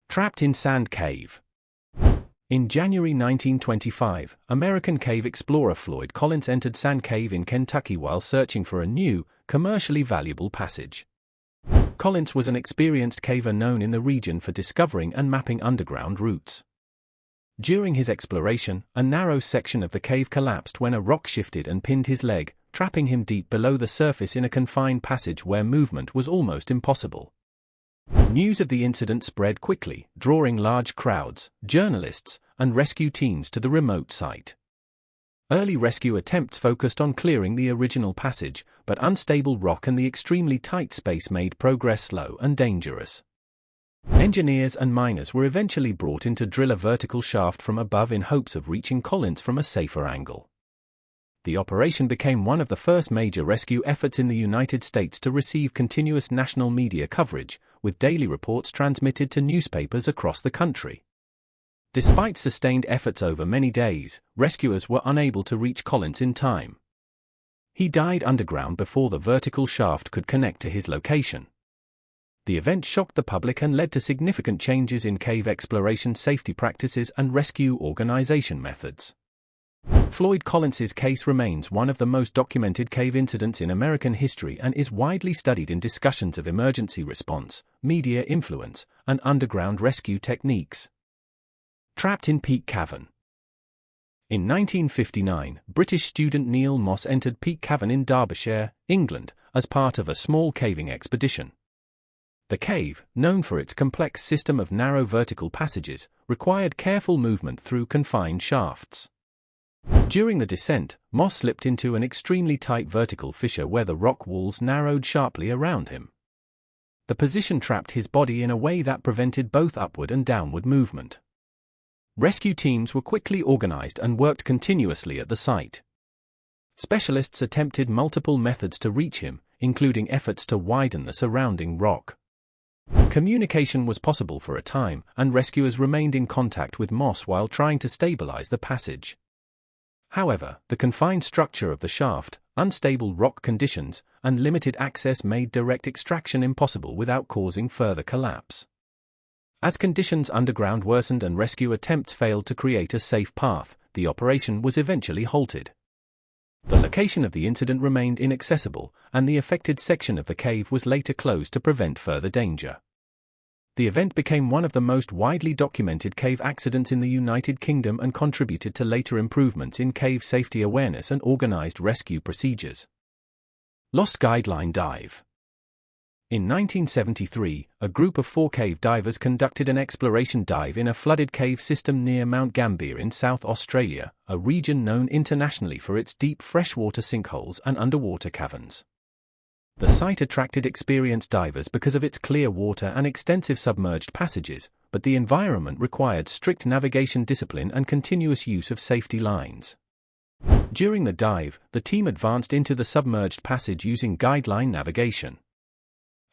Trapped in Sand Cave. In January 1925, American cave explorer Floyd Collins entered Sand Cave in Kentucky while searching for a new, commercially valuable passage. Collins was an experienced caver known in the region for discovering and mapping underground routes. During his exploration, a narrow section of the cave collapsed when a rock shifted and pinned his leg, trapping him deep below the surface in a confined passage where movement was almost impossible. News of the incident spread quickly, drawing large crowds, journalists, and rescue teams to the remote site. Early rescue attempts focused on clearing the original passage, but unstable rock and the extremely tight space made progress slow and dangerous. Engineers and miners were eventually brought in to drill a vertical shaft from above in hopes of reaching Collins from a safer angle. The operation became one of the first major rescue efforts in the United States to receive continuous national media coverage, with daily reports transmitted to newspapers across the country. Despite sustained efforts over many days, rescuers were unable to reach Collins in time. He died underground before the vertical shaft could connect to his location. The event shocked the public and led to significant changes in cave exploration safety practices and rescue organization methods. Floyd Collins's case remains one of the most documented cave incidents in American history and is widely studied in discussions of emergency response, media influence, and underground rescue techniques. Trapped in Peak Cavern. In 1959, British student Neil Moss entered Peak Cavern in Derbyshire, England, as part of a small caving expedition. The cave, known for its complex system of narrow vertical passages, required careful movement through confined shafts. During the descent, Moss slipped into an extremely tight vertical fissure where the rock walls narrowed sharply around him. The position trapped his body in a way that prevented both upward and downward movement. Rescue teams were quickly organized and worked continuously at the site. Specialists attempted multiple methods to reach him, including efforts to widen the surrounding rock. Communication was possible for a time, and rescuers remained in contact with Moss while trying to stabilize the passage. However, the confined structure of the shaft, unstable rock conditions, and limited access made direct extraction impossible without causing further collapse. As conditions underground worsened and rescue attempts failed to create a safe path, the operation was eventually halted. The location of the incident remained inaccessible, and the affected section of the cave was later closed to prevent further danger. The event became one of the most widely documented cave accidents in the United Kingdom and contributed to later improvements in cave safety awareness and organized rescue procedures. Lost Guideline Dive. In 1973, a group of 4 cave divers conducted an exploration dive in a flooded cave system near Mount Gambier in South Australia, a region known internationally for its deep freshwater sinkholes and underwater caverns. The site attracted experienced divers because of its clear water and extensive submerged passages, but the environment required strict navigation discipline and continuous use of safety lines. During the dive, the team advanced into the submerged passage using guideline navigation.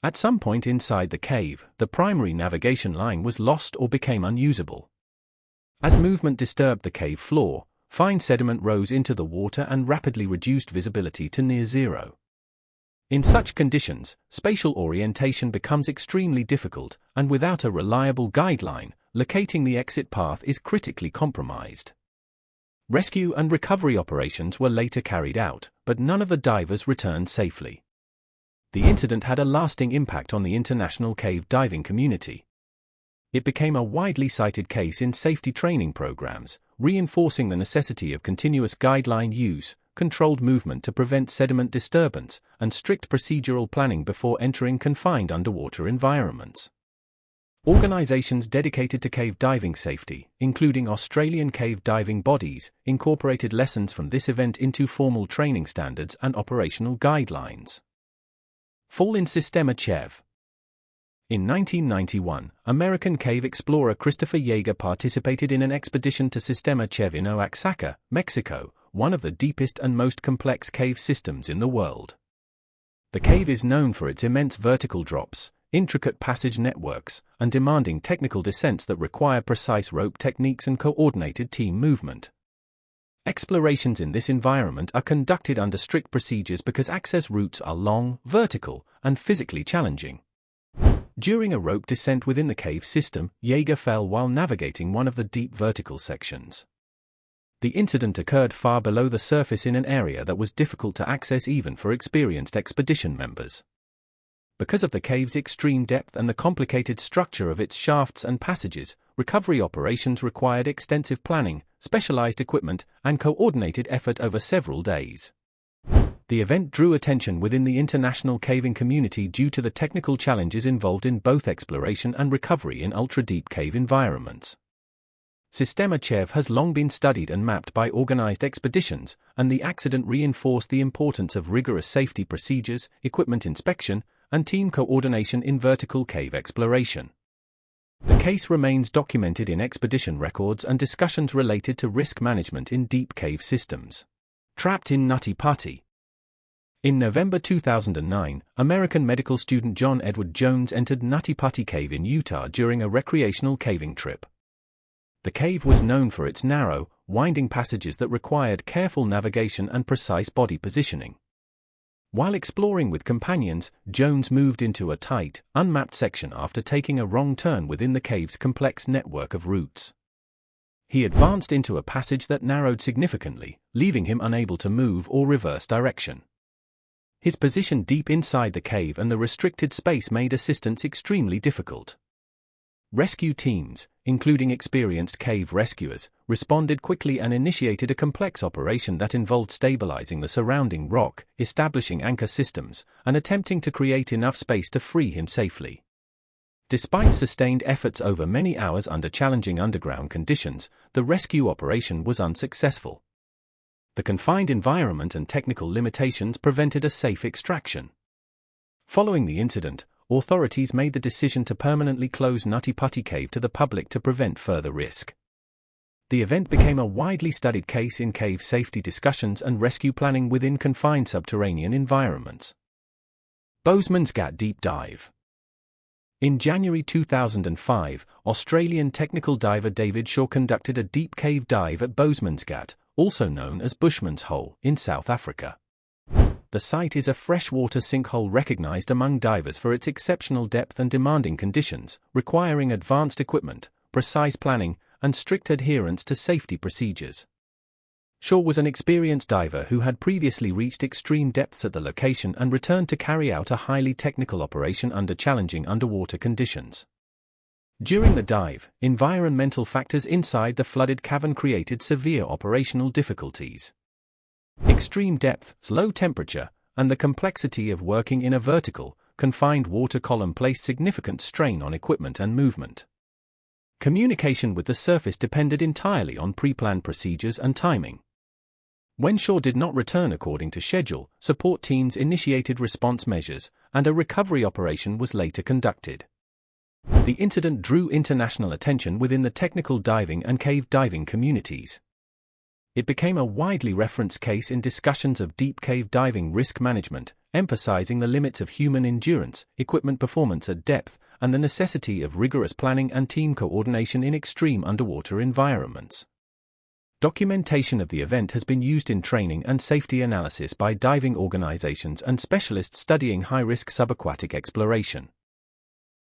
At some point inside the cave, the primary navigation line was lost or became unusable. As movement disturbed the cave floor, fine sediment rose into the water and rapidly reduced visibility to near zero. In such conditions, spatial orientation becomes extremely difficult, and without a reliable guideline, locating the exit path is critically compromised. Rescue and recovery operations were later carried out, but none of the divers returned safely. The incident had a lasting impact on the international cave diving community. It became a widely cited case in safety training programs, reinforcing the necessity of continuous guideline use, controlled movement to prevent sediment disturbance, and strict procedural planning before entering confined underwater environments. Organizations dedicated to cave diving safety, including Australian cave diving bodies, incorporated lessons from this event into formal training standards and operational guidelines. Fall in Sistema Chev. In 1991, American cave explorer Christopher Yeager participated in an expedition to Sistema Chev in Oaxaca, Mexico, one of the deepest and most complex cave systems in the world. The cave is known for its immense vertical drops, intricate passage networks, and demanding technical descents that require precise rope techniques and coordinated team movement. Explorations in this environment are conducted under strict procedures because access routes are long, vertical, and physically challenging. During a rope descent within the cave system, Yeager fell while navigating one of the deep vertical sections. The incident occurred far below the surface in an area that was difficult to access even for experienced expedition members. Because of the cave's extreme depth and the complicated structure of its shafts and passages, recovery operations required extensive planning, specialized equipment, and coordinated effort over several days. The event drew attention within the international caving community due to the technical challenges involved in both exploration and recovery in ultra-deep cave environments. Sistema Chev has long been studied and mapped by organized expeditions, and the accident reinforced the importance of rigorous safety procedures, equipment inspection, and team coordination in vertical cave exploration. The case remains documented in expedition records and discussions related to risk management in deep cave systems. Trapped in Nutty Putty. In November 2009, American medical student John Edward Jones entered Nutty Putty Cave in Utah during a recreational caving trip. The cave was known for its narrow, winding passages that required careful navigation and precise body positioning. While exploring with companions, Jones moved into a tight, unmapped section after taking a wrong turn within the cave's complex network of routes. He advanced into a passage that narrowed significantly, leaving him unable to move or reverse direction. His position deep inside the cave and the restricted space made assistance extremely difficult. Rescue teams, including experienced cave rescuers, responded quickly and initiated a complex operation that involved stabilizing the surrounding rock, establishing anchor systems, and attempting to create enough space to free him safely. Despite sustained efforts over many hours under challenging underground conditions, the rescue operation was unsuccessful. The confined environment and technical limitations prevented a safe extraction. Following the incident, authorities made the decision to permanently close Nutty Putty Cave to the public to prevent further risk. The event became a widely studied case in cave safety discussions and rescue planning within confined subterranean environments. Bosemans Deep Dive. In January 2005, Australian technical diver David Shaw conducted a deep cave dive at Bosemans, also known as Bushman's Hole, in South Africa. The site is a freshwater sinkhole recognized among divers for its exceptional depth and demanding conditions, requiring advanced equipment, precise planning, and strict adherence to safety procedures. Shaw was an experienced diver who had previously reached extreme depths at the location and returned to carry out a highly technical operation under challenging underwater conditions. During the dive, environmental factors inside the flooded cavern created severe operational difficulties. Extreme depth, low temperature, and the complexity of working in a vertical, confined water column placed significant strain on equipment and movement. Communication with the surface depended entirely on pre-planned procedures and timing. When Shaw did not return according to schedule, support teams initiated response measures, and a recovery operation was later conducted. The incident drew international attention within the technical diving and cave diving communities. It became a widely referenced case in discussions of deep cave diving risk management, emphasizing the limits of human endurance, equipment performance at depth, and the necessity of rigorous planning and team coordination in extreme underwater environments. Documentation of the event has been used in training and safety analysis by diving organizations and specialists studying high-risk subaquatic exploration.